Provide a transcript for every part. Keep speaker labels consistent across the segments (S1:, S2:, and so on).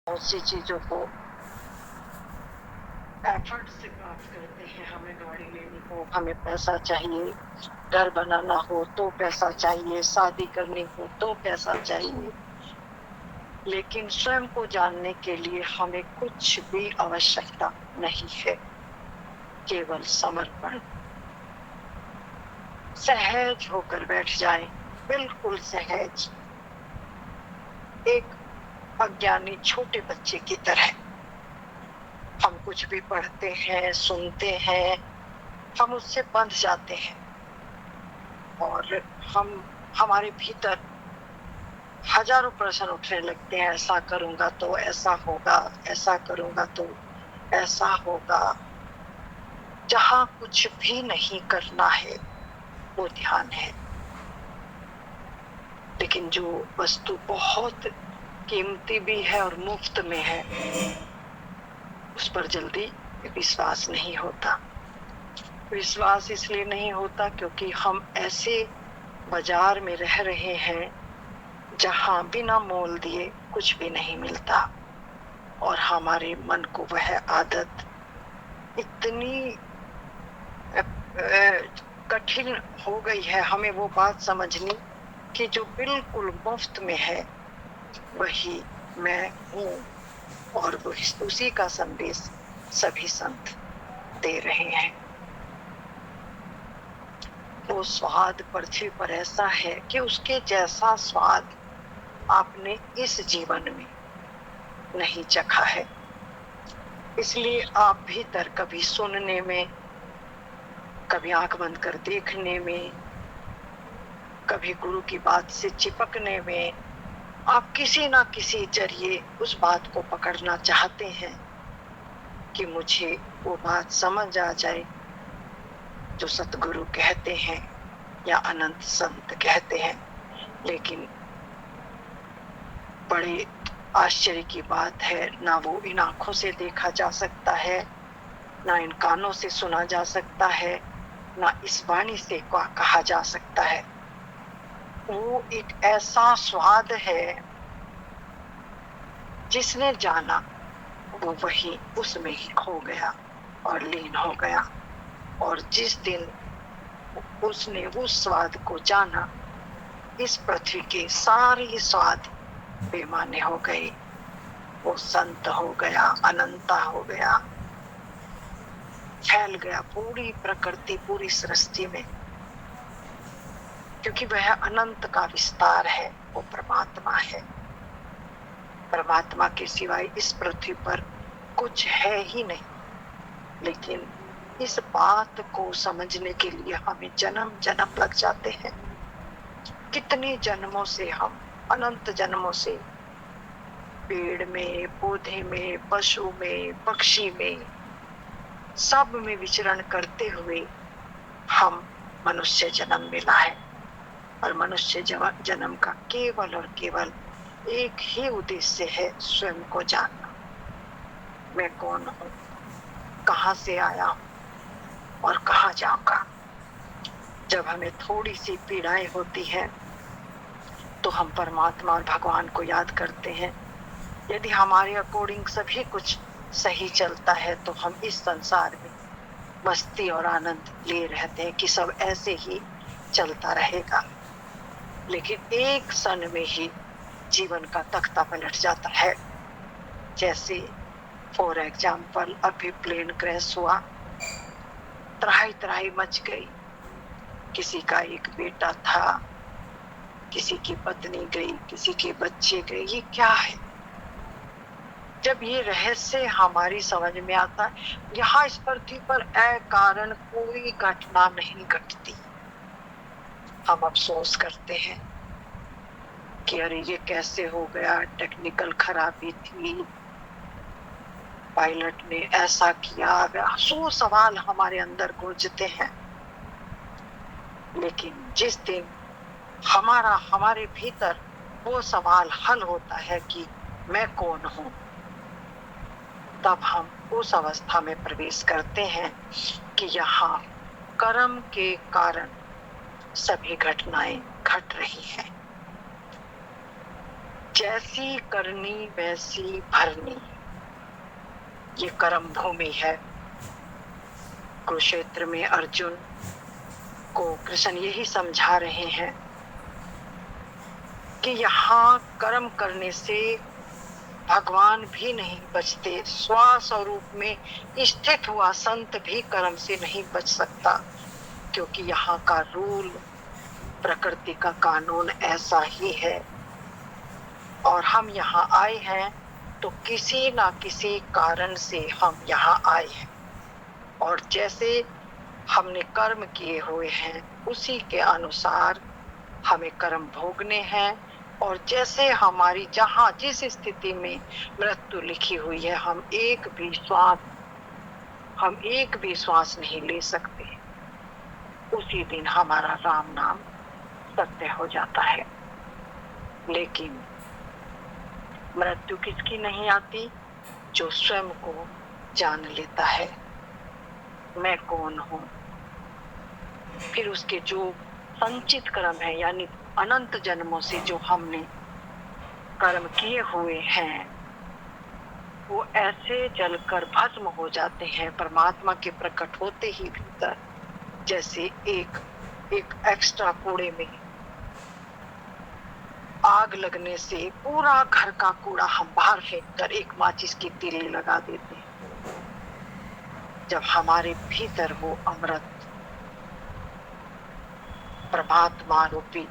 S1: बहुत सी चीजों को एफर्ट से प्राप्त करते हैं। हमें गाड़ी लेनी हो, हमें पैसा चाहिए, घर बनाना हो तो पैसा चाहिए, शादी करनी हो तो पैसा चाहिए, लेकिन स्वयं को जानने के लिए हमें कुछ भी आवश्यकता नहीं है, केवल समर्पण। सहज होकर बैठ जाएं, बिल्कुल सहज, एक अज्ञानी छोटे बच्चे की तरह। हम कुछ भी पढ़ते हैं, सुनते हैं, हम उससे बंध जाते हैं और हमारे भीतर हजारों प्रश्न उठने लगते हैं। ऐसा करूंगा तो ऐसा होगा, ऐसा करूंगा तो ऐसा होगा। जहां कुछ भी नहीं करना है वो ध्यान है, लेकिन जो वस्तु बहुत कीमती भी है और मुफ्त में है, उस पर जल्दी विश्वास नहीं होता। विश्वास इसलिए नहीं होता क्योंकि हम ऐसे बाजार में रह रहे हैं जहां बिना मोल दिए कुछ भी नहीं मिलता, और हमारे मन को वह आदत इतनी कठिन हो गई है, हमें वो बात समझनी कि जो बिल्कुल मुफ्त में है वही मैं हूँ, और उसी का संदेश सभी संत दे रहे हैं। वो स्वाद पृथ्वी पर ऐसा है कि उसके जैसा स्वाद आपने इस जीवन में नहीं चखा है। इसलिए आप भीतर कभी सुनने में, कभी आंख बंद कर देखने में, कभी गुरु की बात से चिपकने में, आप किसी ना किसी जरिए उस बात को पकड़ना चाहते हैं कि मुझे वो बात समझ आ जाए जो सतगुरु कहते हैं या अनंत संत कहते हैं। लेकिन बड़े आश्चर्य की बात है, ना वो इन आंखों से देखा जा सकता है, ना इन कानों से सुना जा सकता है, ना इस वाणी से कहा जा सकता है। वो एक ऐसा स्वाद है, जिसने जाना वो वही उसमें ही खो गया और लीन हो गया। और जिस दिन उसने उस स्वाद को जाना, इस पृथ्वी के सारे स्वाद बेमाने हो गए। वो संत हो गया, अनंता हो गया, फैल गया पूरी प्रकृति, पूरी सृष्टि में, क्योंकि वह अनंत का विस्तार है, वो परमात्मा है। परमात्मा के सिवाय इस पृथ्वी पर कुछ है ही नहीं। लेकिन इस बात को समझने के लिए हमें जन्म जन्म लग जाते हैं। कितने जन्मों से हम, अनंत जन्मों से, पेड़ में, पौधे में, पशु में, पक्षी में, सब में विचरण करते हुए हम मनुष्य जन्म मिला है। और मनुष्य जन्म का केवल और केवल एक ही उद्देश्य है, स्वयं को जानना। मैं कौन हूँ, कहाँ से आया हूँ और कहाँ जाऊंगा। जब हमें थोड़ी सी पीड़ाएं होती हैं तो हम परमात्मा और भगवान को याद करते हैं। यदि हमारे अकॉर्डिंग सभी कुछ सही चलता है तो हम इस संसार में मस्ती और आनंद ले रहते हैं कि सब ऐसे ही चलता रहेगा। लेकिन एक क्षण में ही जीवन का तख्ता पलट जाता है। जैसे फॉर एग्जाम्पल, अभी प्लेन क्रैश हुआ, त्राही त्राही मच गई। किसी का एक बेटा था, किसी की पत्नी गई, किसी के बच्चे गए। ये क्या है? जब ये रहस्य हमारी समझ में आता है, यहाँ इस पृथ्वी पर अकारण कोई घटना नहीं घटती, हम अफसोस करते हैं कि अरे ये कैसे हो गया, टेक्निकल खराबी थी, पायलट ने ऐसा किया। 100 सवाल हमारे अंदर गूंजते हैं। लेकिन जिस दिन हमारे भीतर वो सवाल हल होता है कि मैं कौन हूँ, तब हम उस अवस्था में प्रवेश करते हैं कि यहाँ कर्म के कारण सभी घटनाएं घट रही हैं। जैसी करनी वैसी भरनी, ये कर्म भूमि है। कुरुक्षेत्र में अर्जुन को कृष्ण यही समझा रहे हैं कि यहाँ कर्म करने से भगवान भी नहीं बचते, स्वस्वरूप में स्थित हुआ संत भी कर्म से नहीं बच सकता, क्योंकि यहाँ का रूल, प्रकृति का कानून ऐसा ही है। और हम यहाँ आए हैं तो किसी ना किसी कारण से हम यहाँ आए हैं, और जैसे हमने कर्म किए हुए हैं उसी के अनुसार हमें कर्म भोगने हैं। और जैसे हमारी जहाँ जिस स्थिति में मृत्यु लिखी हुई है, हम एक भी श्वास नहीं ले सकते, उसी दिन हमारा राम नाम सत्य हो जाता है। लेकिन मृत्यु किसकी नहीं आती? जो स्वयं को जान लेता है मैं कौन हूँ। फिर उसके जो संचित कर्म है, यानी अनंत जन्मों से जो हमने कर्म किए हुए हैं, वो ऐसे जलकर भस्म हो जाते हैं परमात्मा के प्रकट होते ही भीतर। जैसे एक एक्स्ट्रा कूड़े में आग लगने से पूरा घर का कूड़ा हम बाहर फेंक कर एक माचिस की तीली लगा देते हैं। जब हमारे भीतर वो अमृत परमात्मा रूपी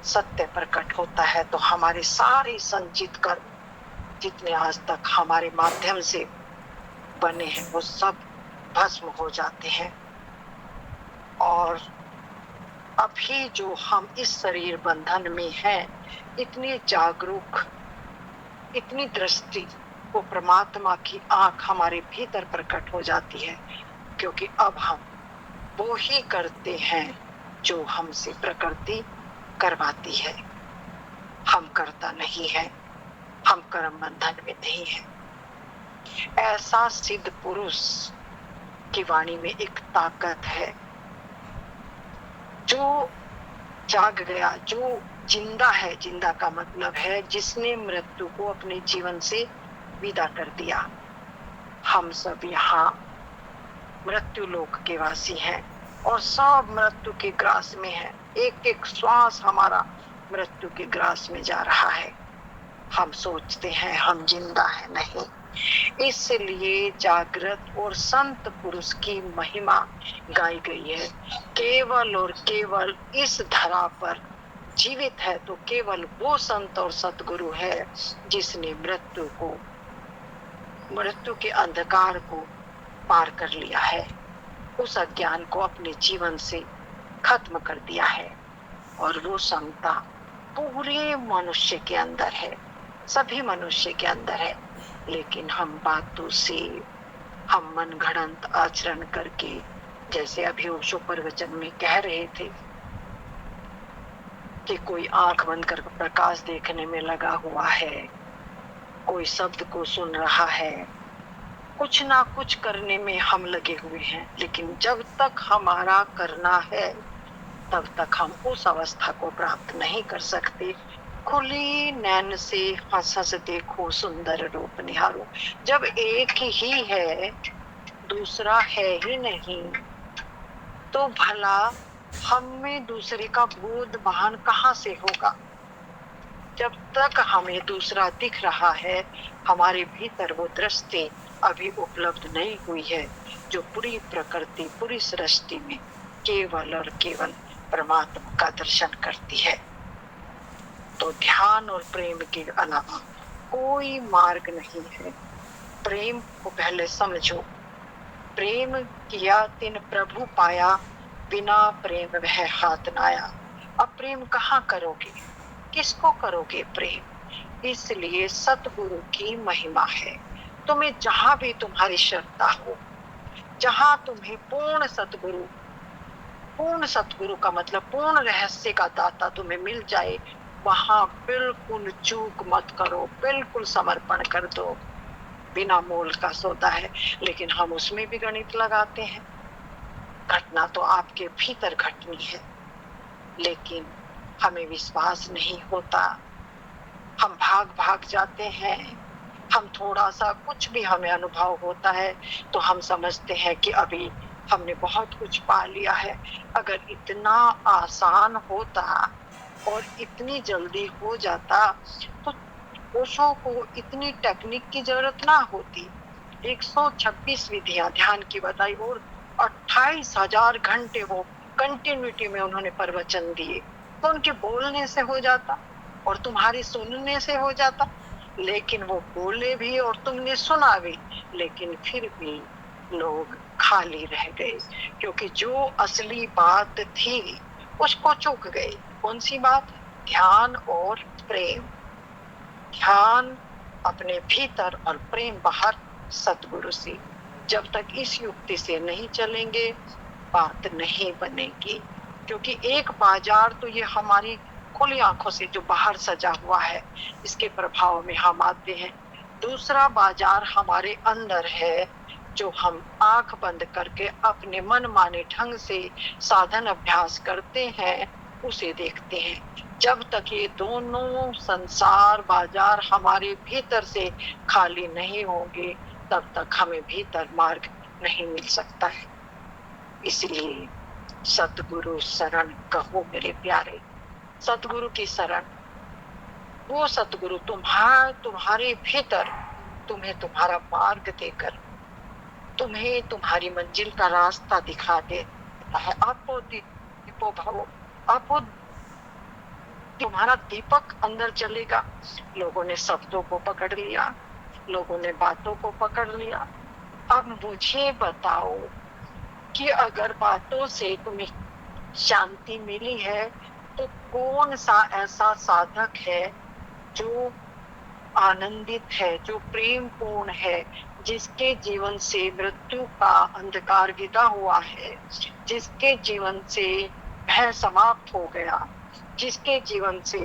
S1: सत्य प्रकट होता है, तो हमारे सारे संचित कर्म जितने आज तक हमारे माध्यम से बने हैं वो सब भस्म हो जाते हैं। और अभी जो हम इस शरीर बंधन में हैं, इतनी जागरूक, इतनी दृष्टि, वो परमात्मा की आंख हमारे भीतर प्रकट हो जाती है, क्योंकि अब हम वो ही करते हैं जो हमसे प्रकृति करवाती है। हम करता नहीं है, हम कर्म बंधन में नहीं है। ऐसा सिद्ध पुरुष की वाणी में एक ताकत है, जो जाग गया, जो जिंदा है। जिंदा का मतलब है जिसने मृत्यु को अपने जीवन से विदा कर दिया। हम सब यहाँ मृत्यु लोक के वासी हैं और सब मृत्यु के ग्रास में है। एक एक श्वास हमारा मृत्यु के ग्रास में जा रहा है। हम सोचते हैं हम जिंदा है, नहीं। इसलिए जागृत और संत पुरुष की महिमा गाई गई है। केवल और केवल इस धरा पर जीवित है तो केवल वो संत और सतगुरु है जिसने मृत्यु के अंधकार को पार कर लिया है, उस अज्ञान को अपने जीवन से खत्म कर दिया है। और वो समता पूरे मनुष्य के अंदर है, सभी मनुष्य के अंदर है। लेकिन हम बातों से, हम मन घड़ंत आचरण करके, जैसे अभी ओशो प्रवचन में कह रहे थे कि कोई आंख बंद कर प्रकाश देखने में लगा हुआ है, कोई शब्द को सुन रहा है, कुछ ना कुछ करने में हम लगे हुए हैं। लेकिन जब तक हमारा करना है तब तक हम उस अवस्था को प्राप्त नहीं कर सकते। खुली नैन से हंस हंस देखो, सुंदर रूप निहारो। जब एक ही है, दूसरा है ही नहीं, तो भला हम में दूसरे का बोध भान कहाँ से होगा? जब तक हमें दूसरा दिख रहा है, हमारे भीतर वो दृष्टि अभी उपलब्ध नहीं हुई है, जो पूरी प्रकृति, पूरी सृष्टि में केवल और केवल परमात्मा का दर्शन करती है। तो ध्यान और प्रेम के अलावा कोई मार्ग नहीं है। प्रेम को पहले समझो। प्रेम किया तिन प्रभु पाया, बिना प्रेम वह हाथ नाया। अब प्रेम कहाँ करोगे, किसको करोगे प्रेम? इसलिए सतगुरु की महिमा है। तुम्हें जहां भी तुम्हारी श्रद्धा हो, जहां तुम्हें पूर्ण सतगुरु का मतलब पूर्ण रहस्य का दाता तुम्हें मिल जाए, वहां बिल्कुल चूक मत करो, बिल्कुल समर्पण कर दो। बिना मोल का सौदा है, लेकिन हम उसमें भी गणित लगाते हैं। घटना तो आपके भीतर घटनी है, लेकिन हमें विश्वास नहीं होता हम भाग भाग जाते हैं। हम थोड़ा सा कुछ भी हमें अनुभव होता है तो हम समझते हैं कि अभी हमने बहुत कुछ पा लिया है। अगर इतना आसान होता और इतनी जल्दी हो जाता तो ओशो को इतनी टेक्निक की जरूरत ना होती। 126 विधियां ध्यान की बताई और 28,000 घंटे वो कंटिन्यूटी में उन्होंने प्रवचन दिए। तो उनके बोलने से हो जाता और तुम्हारी सुनने से हो जाता। लेकिन वो बोले भी और तुमने सुना भी, लेकिन फिर भी लोग खाली रह गए, क्योंकि जो असली बात थी उसको चूक गए। कौन सी बात? ध्यान और प्रेम। ध्यान अपने भीतर और प्रेम बाहर, सतगुरु से। जब तक इस युक्ति से नहीं चलेंगे बात नहीं बनेगी। क्योंकि एक बाजार तो ये हमारी खुली आंखों से जो बाहर सजा हुआ है, इसके प्रभाव में हम आते हैं। दूसरा बाजार हमारे अंदर है, जो हम आंख बंद करके अपने मन माने ढंग से साधन अभ्यास करते हैं, उसे देखते हैं। जब तक ये दोनों संसार बाजार हमारे भीतर से खाली नहीं होंगे, तब तक हमें भीतर मार्ग नहीं मिल सकता है। इसलिए सतगुरु शरण कहो मेरे प्यारे। सतगुरु की शरण, वो सतगुरु तुम्हारे भीतर तुम्हें तुम्हारा मार्ग देकर तुम्हें तुम्हारी मंजिल का रास्ता दिखा देता है। आपो दीपो भवो, आपो तुम्हारा दीपक अंदर चलेगा। लोगों ने शब्दों को पकड़ लिया, लोगों ने बातों को पकड़ लिया। अब मुझे बताओ कि अगर बातों से तुम्हें शांति मिली है, तो कौन सा ऐसा साधक है जो आनंदित है, जो प्रेम पूर्ण है, जिसके जीवन से मृत्यु का अंधकार गिरा हुआ है, जिसके जीवन से भय समाप्त हो गया, जिसके जीवन से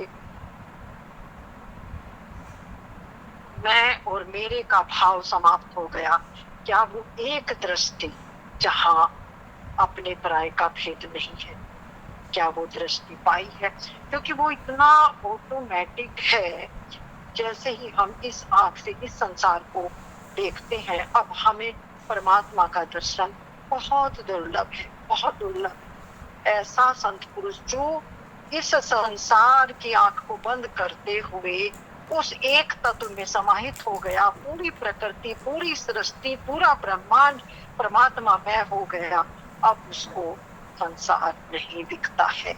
S1: मैं और मेरे का भाव समाप्त हो गया। क्या वो एक दृष्टि जहां अपने पराये का भेद नहीं है, क्या वो दृष्टि पाई है? क्योंकि वो इतना ऑटोमेटिक है। जैसे ही हम इस आंख से इस संसार को देखते हैं, अब हमें परमात्मा का दर्शन बहुत दुर्लभ है, बहुत दुर्लभ। ऐसा संत पुरुष जो इस संसार की आंख को बंद करते हुए उस एक तत्व में समाहित हो गया, पूरी प्रकृति, पूरी सृष्टि, पूरा ब्रह्मांड परमात्मा में हो गया, अब उसको संसार नहीं दिखता है।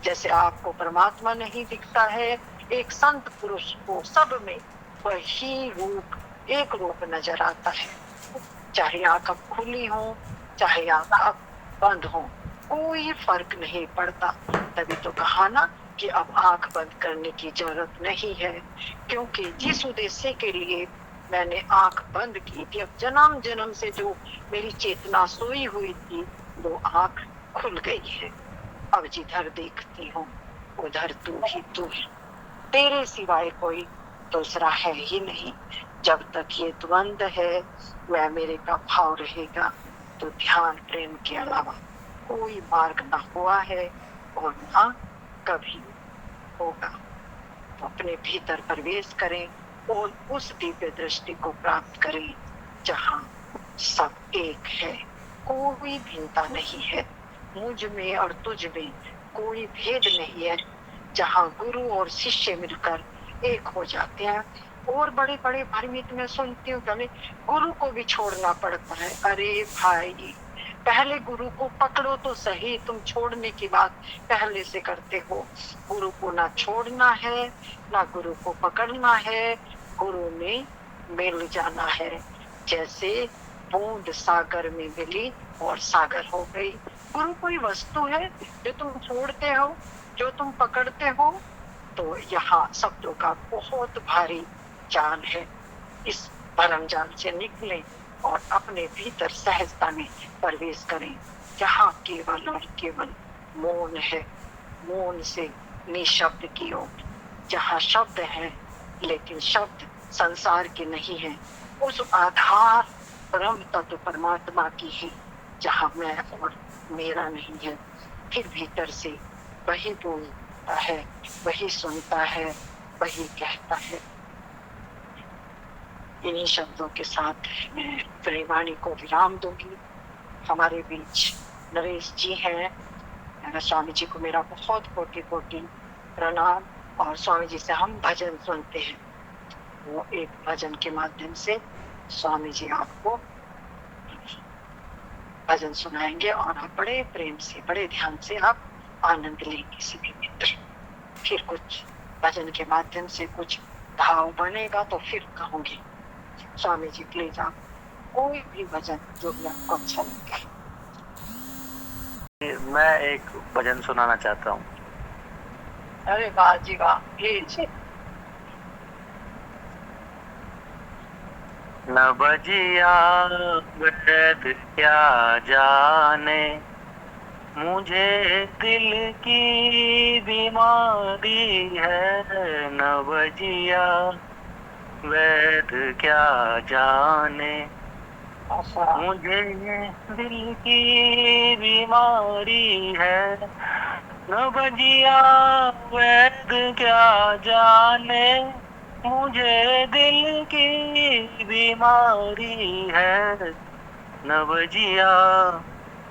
S1: जैसे आपको परमात्मा नहीं दिखता है, एक संत पुरुष को सब में वही रूप, एक रूप नजर आता है। चाहे आंख अब खुली हो, चाहे आंख अब बंद हो, कोई फर्क नहीं पड़ता। तभी तो कहा ना कि अब आंख बंद करने की जरूरत नहीं है, क्योंकि जिस उद्देश्य के लिए मैंने आंख बंद की थी, अब जन्म जन्म से जो मेरी चेतना सोई हुई थी, वो आंख खुल गई है। अब जिधर देखती हूँ उधर तू ही तू है, तेरे सिवाय कोई दूसरा है ही नहीं। जब तक ये द्वंद है, मैं मेरे का भाव रहेगा, तो ध्यान प्रेम के अलावा कोई मार्ग ना हुआ है और ना कभी होगा। तो अपने भीतर प्रवेश करें और उस दिव्य दृष्टि को प्राप्त करें जहाँ सब एक है, कोई भिन्नता नहीं है। मुझ में और तुझ में कोई भेद नहीं है, जहाँ गुरु और शिष्य मिलकर एक हो जाते हैं। और बड़े बड़े भ्रमित में सुनती हूँ, पहले गुरु को भी छोड़ना पड़ता है। अरे भाई, पहले गुरु को पकड़ो तो सही, तुम छोड़ने की बात पहले से करते हो। गुरु को ना छोड़ना है, ना गुरु को पकड़ना है, गुरु में मिल जाना है। जैसे बूंद सागर में मिली और सागर हो गई। गुरु कोई वस्तु है जो तुम छोड़ते हो, जो तुम पकड़ते हो, तो यहाँ शब्दों का बहुत भारी जाल है। इस भरम जाल से निकलें और अपने भीतर सहजता में प्रवेश करें, जहाँ केवल और केवल मौन है। मौन से निशब्द की ओर, जहाँ शब्द है लेकिन शब्द संसार के नहीं है, उस आधार परम तत्व परमात्मा की है, जहाँ मैं और मेरा नहीं है। फिर भीतर से वही बोलता है, वही सुनता है, वही कहता है। इन्हीं शब्दों के साथ मैं अपनी वाणी को विराम दूंगी। हमारे बीच नरेश जी हैं। स्वामी जी को मेरा बहुत कोटि कोटि प्रणाम। और स्वामी जी से हम भजन सुनते हैं। वो एक भजन के माध्यम से स्वामी जी आपको भजन सुनाएंगे और आप बड़े प्रेम से, बड़े ध्यान से आप आनंद लेंगे सभी मित्र। फिर कुछ भजन के माध्यम से कुछ भाव बनेगा तो फिर कहूंगी। स्वामी जी प्लीज आप कोई भी भजन जो भी आपको अच्छा लगे।
S2: मैं एक भजन सुनाना चाहता हूँ।
S1: अरे वाह जी वाह, प्लीज।
S2: न बजिया वैद क्या जाने, मुझे दिल की बीमारी है। न बजिया वैद क्या जाने, मुझे दिल की बीमारी है। न बजिया वैद क्या जाने, मुझे दिल की बीमारी है। न बजिया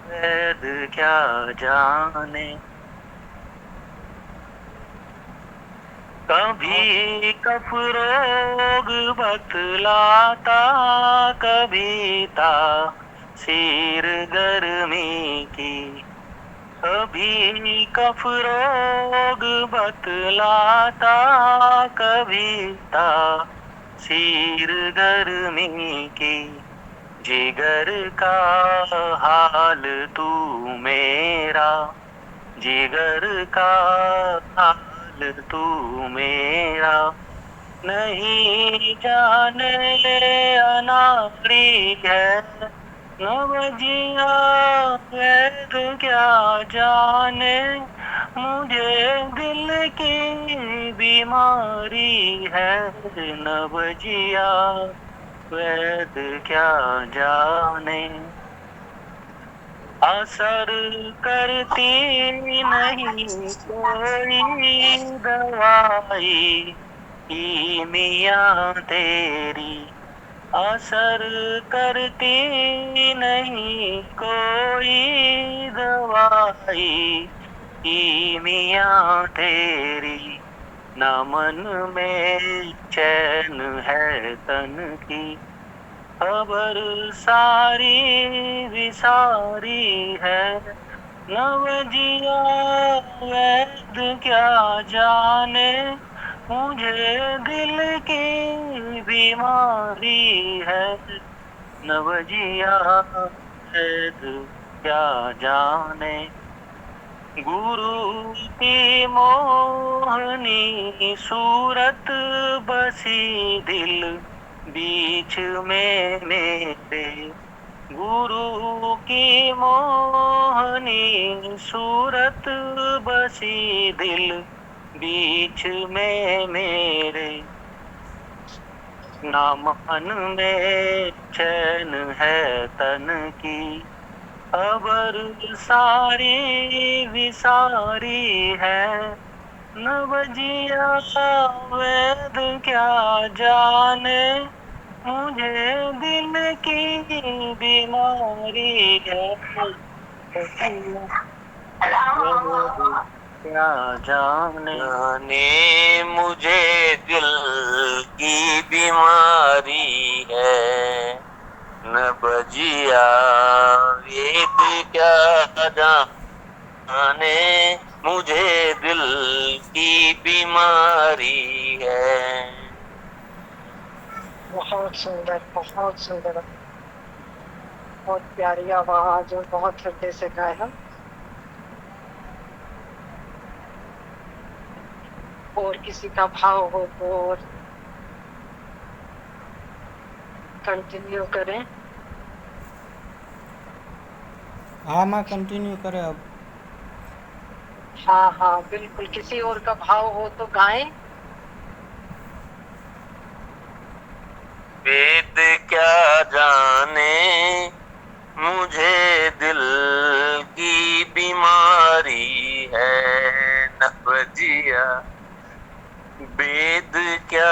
S2: वैद क्या जाने, कभी कफ रोग बतलाता, कभी तासीर गर्मी की। कभी कफ रोग बतलाता, कभी तासीर गर्मी की। जिगर का हाल तू मेरा, जिगर का हाल तू मेरा। नहीं जाने अनाड़ी है, न बजिया वैद क्या जाने, मुझे दिल की बीमारी है। न बजिया वैद क्या जाने, असर करती नहीं कोई दवाई की मियाँ तेरी। असर करती नहीं कोई दवाई की मियाँ तेरी। न मन में चैन है तन की, खबर सारी विसारी है। न बजिया वैद क्या जाने, मुझे दिल की बीमारी है। न बजिया वैद क्या जाने, गुरु की मोहनी सूरत बसी दिल बीच में मेरे। गुरु की मोहनी सूरत बसी दिल बीच में मेरे। ना मन में चैन है तन की, खबर सारी विसारी है। न बजिया वैद क्या जाने, मुझे दिल की बीमारी है। क्या जाने मुझे दिल की बीमारी है। न बजिया वेद क्या जाने, मुझे दिल की बीमारी है।
S1: बहुत सुंदर, बहुत सुंदर, बहुत प्यारी आवाज और बहुत हृदय से गाया। और किसी का भाव हो तो और कंटिन्यू करें।
S3: हाँ माँ कंटिन्यू करें अब।
S1: हाँ हाँ बिल्कुल, किसी और का भाव हो तो गाएं।
S2: वेद क्या जाने, मुझे दिल की बीमारी है। न बजिया वेद क्या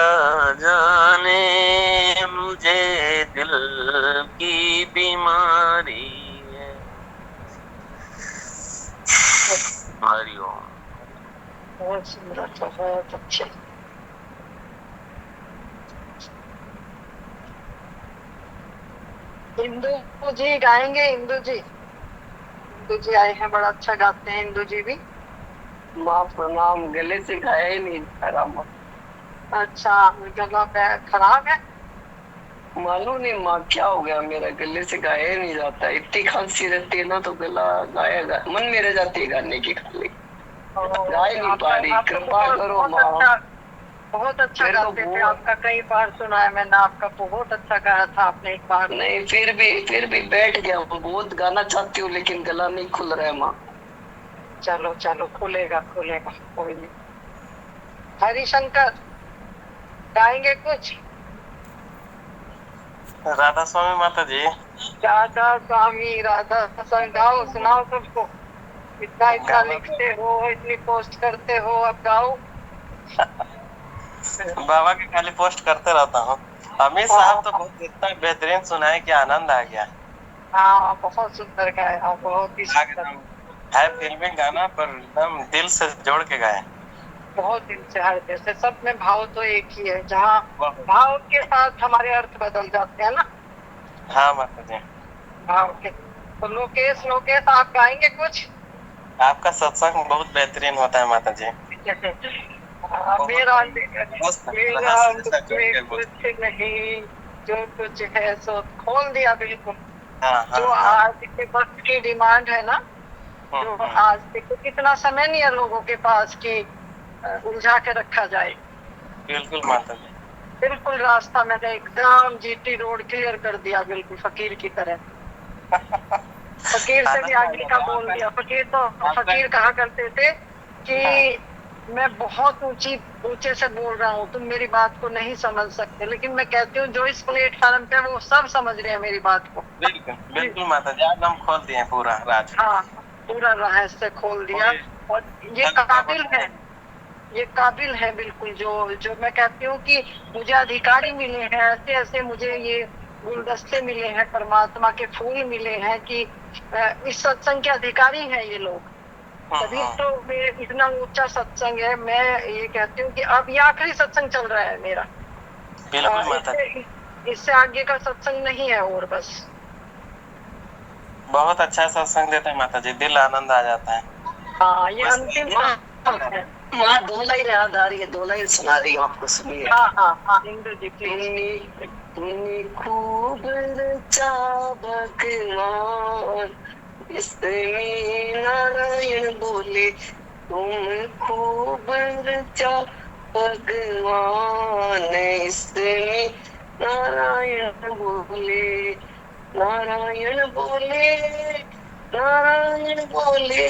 S2: जाने मुझे दिल की बीमारी है। हरिओम।
S1: बहुत सुंदर, बहुत अच्छे। इंदु जी गाएंगे? इंदु जी आए हैं, बड़ा अच्छा गाते हैं इंदु जी भी।
S4: माँ प्रणाम, गले से गाया ही नहीं जा रहा माँ।
S1: अच्छा, गला खराब है?
S4: मालूम नहीं माँ क्या हो गया, मेरा गले से गाया ही नहीं जाता। इतनी खांसी रहती है ना तो गला गाया मन में रह जाती है गाने की, खाली गा ही नहीं पा रही। कृपा करो माँ।
S1: बहुत अच्छा गाते थे, आपका कई बार सुना है मैंने, आपका बहुत अच्छा गाया था आपने एक बार।
S4: नहीं, फिर भी बैठ गया हूँ, बहुत गाना चाहती हूँ लेकिन गला नहीं खुल रहा है माँ।
S1: चलो चलो, खुलेगा खुलेगा, कोई नहीं। हरिशंकर गाएंगे कुछ?
S2: राधा स्वामी माता जी।
S1: राधा स्वामी, राधा स्वामी गाओ, सुनाओ सबको। इतना इतना
S2: गाना
S1: लिखते हो, इतनी पोस्ट करते हो, अब गाओ।
S2: बाबा की खाली पोस्ट करते रहता हूँ। अमित साहब तो बहुत इतना बेहतरीन सुनाए कि आनंद आ गया।
S1: हाँ, बहुत सुंदर गाया, बहुत ही सुंदर।
S2: है फिल्मी गाना पर एकदम दिल से जोड़ के गाए।
S1: बहुत दिल से, हृदय से, सब में भाव तो एक ही है, जहाँ भाव के साथ हमारे अर्थ बदल जाते हैं ना।
S2: हाँ माता जी।
S1: भाव के। तो लोकेश आप गाएंगे कुछ?
S2: आपका सत्संग बहुत बेहतरीन होता है माता जी।
S1: मेरा कुछ नहीं, जो कुछ है सो खोल दिया बिल्कुल। जो आज के वक्त की डिमांड है ना, जो आज देखो कितना समय नहीं है लोगों के पास कि उलझा के रखा जाए।
S2: बिल्कुल माता जी।
S1: बिल्कुल रास्ता मैंने एकदम जीटी रोड क्लियर कर दिया, बिल्कुल फकीर की तरह। फकीर से भी आगे का बोल दिया। फकीर कहा करते थे कि मैं बहुत ऊंचे से बोल रहा हूँ, तुम मेरी बात को नहीं समझ सकते, लेकिन मैं कहती हूँ जो इस प्लेटफार्म पे वो सब समझ रहे हैं मेरी बात को।
S2: बिल्कुल बिल्कुल माता जी, आज हम खोल दिए पूरा राज।
S1: हाँ, पूरा रहस्य खोल दिया। और ये काबिल है बिल्कुल, जो मैं कहती हूँ कि मुझे अधिकारी मिले हैं, ऐसे ऐसे मुझे ये गुलदस्ते मिले हैं, परमात्मा के फूल मिले हैं कि इस सत्संग के अधिकारी हैं ये लोग। तभी तो इतना ऊंचा सत्संग है। मैं ये कहती हूँ कि अब ये आखिरी सत्संग चल रहा है मेरा।
S2: बिल्कुल माता जी।
S1: इससे आगे का सत्संग नहीं है, और बस।
S2: बहुत अच्छा सत्संग देते हैं माता जी, दिल आनंद आ जाता है।
S1: हाँ, ये अंतिम है।
S4: माँ दो लाइन याद आ रही है, दो लाइन सुना रही हूँ आपको, सुनिए।
S1: हाँ, इंदु जी
S4: तुमने खूब रचा भगवान, इसमें नारायण बोले, तुम खूब रचा भगवान, इसमें नारायण बोले, नारायण बोले, नारायण बोले,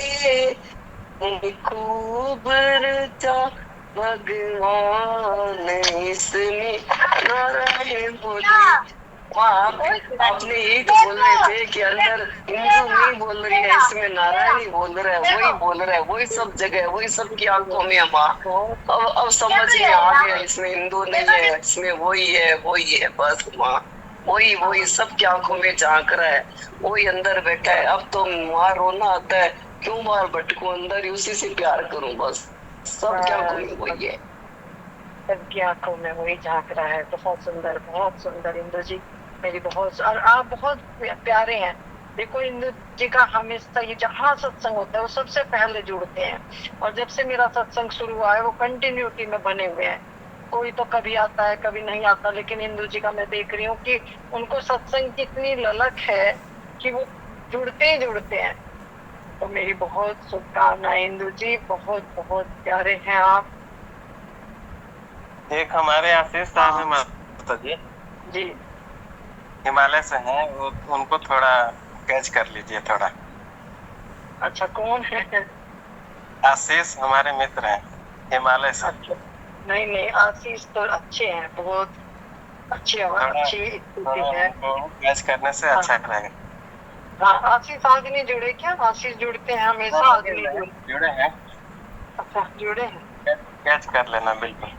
S4: तुम खूब रचा भगवान, इसमें नारायण बोले। आपने यही तो बोल रहे थे कि अंदर हिंदू नहीं बोल रही है, इसमें नारायण ही बोल रहा है, वही बोल रहा है, वही सब जगह, वही सबकी आंखों में माँ। अब समझ में आ गया, इसमें हिंदू नहीं है, इसमें वही है बस माँ। वही सबकी आंखों में झांक रहा है, वही अंदर बैठा है। अब तो वहां रोना आता है, क्यों बाहर भटकूं, अंदर ही उसी से प्यार करूं बस। सबकी आंखों में वही है,
S1: सबकी आंखों में वही झांक रहा है। बहुत सुंदर इंदु जी मेरी, बहुत। और आप बहुत प्यारे हैं। देखो इंदु जी का हमेशा ये जहाँ सत्संग होता है वो सबसे पहले जुड़ते हैं, और जब से मेरा सत्संग शुरू हुआ है वो कंटिन्यूटी में बने हुए हैं। कोई तो कभी आता है कभी नहीं आता, लेकिन इंदु जी का मैं देख रही हूँ कि उनको सत्संग की इतनी ललक है कि वो जुड़ते ही जुड़ते हैं। तो मेरी बहुत शुभकामनाएं इंदु जी, बहुत बहुत प्यारे हैं आप।
S2: एक हमारे आशीष साहब है माता जी, हिमालय से हैं, उनको थोड़ा कैच कर लीजिए थोड़ा।
S1: अच्छा, कौन है?
S2: आशीष हमारे मित्र हैं हिमालय से।
S1: अच्छा, नहीं, आशीष तो अच्छे हैं, बहुत अच्छी स्थिति है।
S2: कैच करने से अच्छा रहेगा।
S1: हाँ, आशीष आज नहीं जुड़े क्या? आशीष जुड़ते हैं हमेशा, आज नहीं जुड़े
S2: हैं।
S1: अच्छा, जुड़े हैं,
S2: कैच कर लेना बिल्कुल।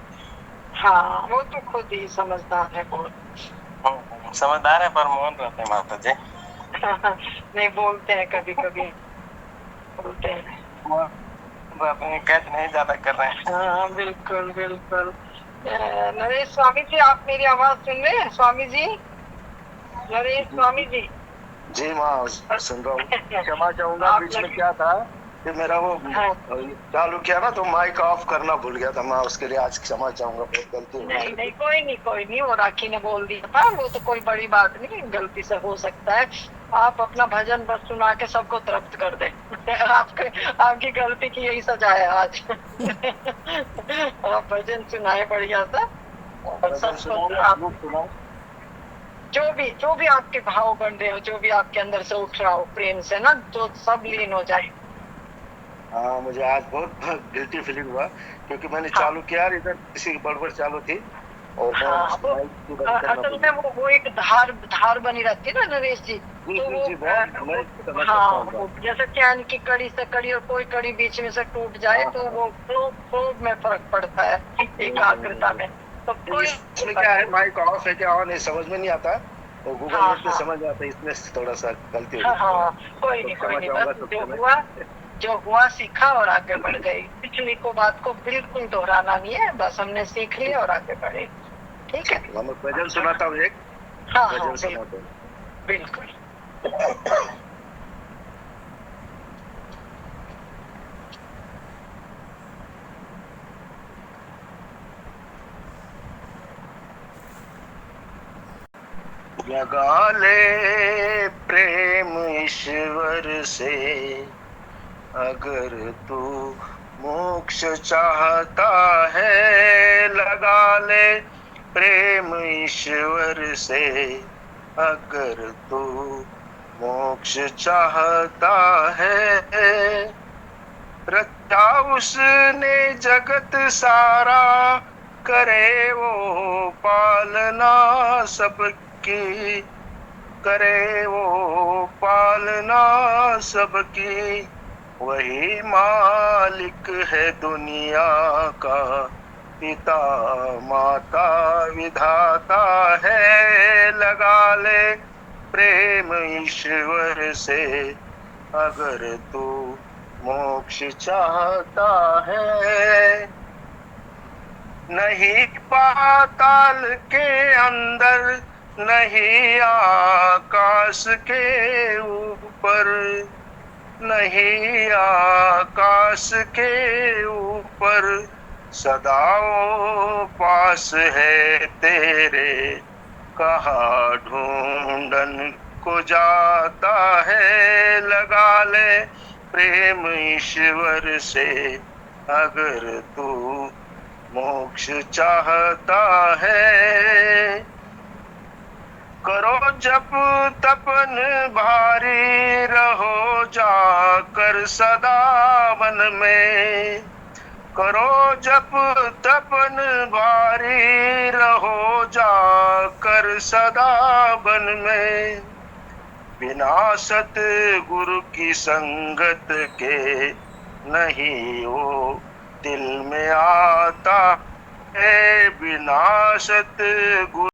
S1: हाँ, वो तो खुद ही समझदार है बहुत।
S2: समझदार है पर मौन रहते हैं माता जी।
S1: नहीं, बोलते हैं कभी कभी, बोलते हैं।
S2: वो अपनी कैच नहीं ज्यादा कर रहे हैं।
S1: हाँ, बिल्कुल बिल्कुल। नरेश स्वामी जी, आप मेरी आवाज सुन रहे हैं? स्वामी जी, नरेश स्वामी जी।
S5: जी माँ सुन रहा हूँ। क्षमा चाहूंगा, बीच में क्या था कि मेरा वो
S1: हाँ।
S5: चालू किया ना तो माइक ऑफ करना भूल गया था। मैं उसके लिए आज क्षमा चाहूंगा, बहुत गलती हो
S1: नहीं
S5: गई।
S1: नहीं, कोई नहीं कोई नहीं, वो राखी ने बोल दिया था, वो तो कोई बड़ी बात नहीं, गलती से हो सकता है। आप अपना भजन बस सुना के सबको तृप्त कर दें। आपकी गलती की यही सजा है आज। आप भजन सुनाए बढ़िया सा, और
S5: भजन
S1: सबको
S5: सुनाओ,
S1: आप
S5: श्लोक सुनाओ।
S1: जो भी आपके भाव बन रहे हो, जो भी आपके अंदर से उठ रहा हो प्रेम से ना, तो सब लीन हो जाए।
S5: हाँ, मुझे आज बहुत गिल्टी फीलिंग हुआ क्योंकि मैंने
S1: हाँ।
S5: चालू किया, इधर किसी की बड़बड़ चालू थी और मैं
S1: हाँ, वो
S5: माइक की बंद करना
S1: असल
S5: भूल
S1: में
S5: गया।
S1: वो एक धार बनी रहती है ना नरेश जी,
S5: जी
S1: तो
S5: जी
S1: वो
S5: जी, बहुत मैं समझ सकता
S1: हाँ,
S5: हूँ।
S1: वो जैसे चैन की कड़ी से कड़ी और कोई कड़ी बीच में से टूट जाए
S5: हाँ,
S1: तो
S5: हाँ।
S1: वो फ्लो में फर्क पड़ता है, एकाग्रता में। तो कोई
S5: इसमें क्या है, माइक ऑफ है क्या ऑन है समझ में नहीं आता, और गूगल
S1: हाँ
S5: मीट पे
S1: हाँ
S5: समझ आता है, इसमें थोड़ा सा गलती हो
S1: हाँ
S5: जाती है।
S1: हाँ, कोई
S5: तो
S1: नहीं
S5: क्षमा
S1: कोई नहीं,
S5: चाहूंगा
S1: बस
S5: सबसे मैं।
S1: जो हुआ सीखा और आगे बढ़ गई। पिछली को बात को बिल्कुल दोहराना नहीं है, बस हमने सीख लिया और आगे बढ़े। ठीक है।
S5: मैं भजन सुनाता हूँ एक,
S1: हाँ हाँ,
S5: भजन
S1: बिल्कुल
S5: सुनाता हूँ।
S1: बिल्कुल।
S5: लगा ले प्रेम ईश्वर से, अगर तू मोक्ष चाहता है। लगा ले प्रेम ईश्वर से, अगर तू मोक्ष चाहता है। रचा उसने जगत सारा, करे वो पालना सबकी, करे वो पालना सबकी। वही मालिक है दुनिया का, पिता माता विधाता है। लगा ले प्रेम ईश्वर से, अगर तू मोक्ष चाहता है। नहीं पाताल के अंदर, नहीं आकाश के ऊपर, नहीं आकाश के ऊपर, सदा वो पास है तेरे। कहाँ ढूंढन को जाता है। लगा ले प्रेम ईश्वर से, अगर तू मोक्ष चाहता है। करो जप तपन भारी, रहो जाकर सदा वन में। करो जप तपन भारी, रहो जाकर सदा वन में। बिना सतगुरु की संगत के, नहीं वो दिल में आता है। बिना सतगुरु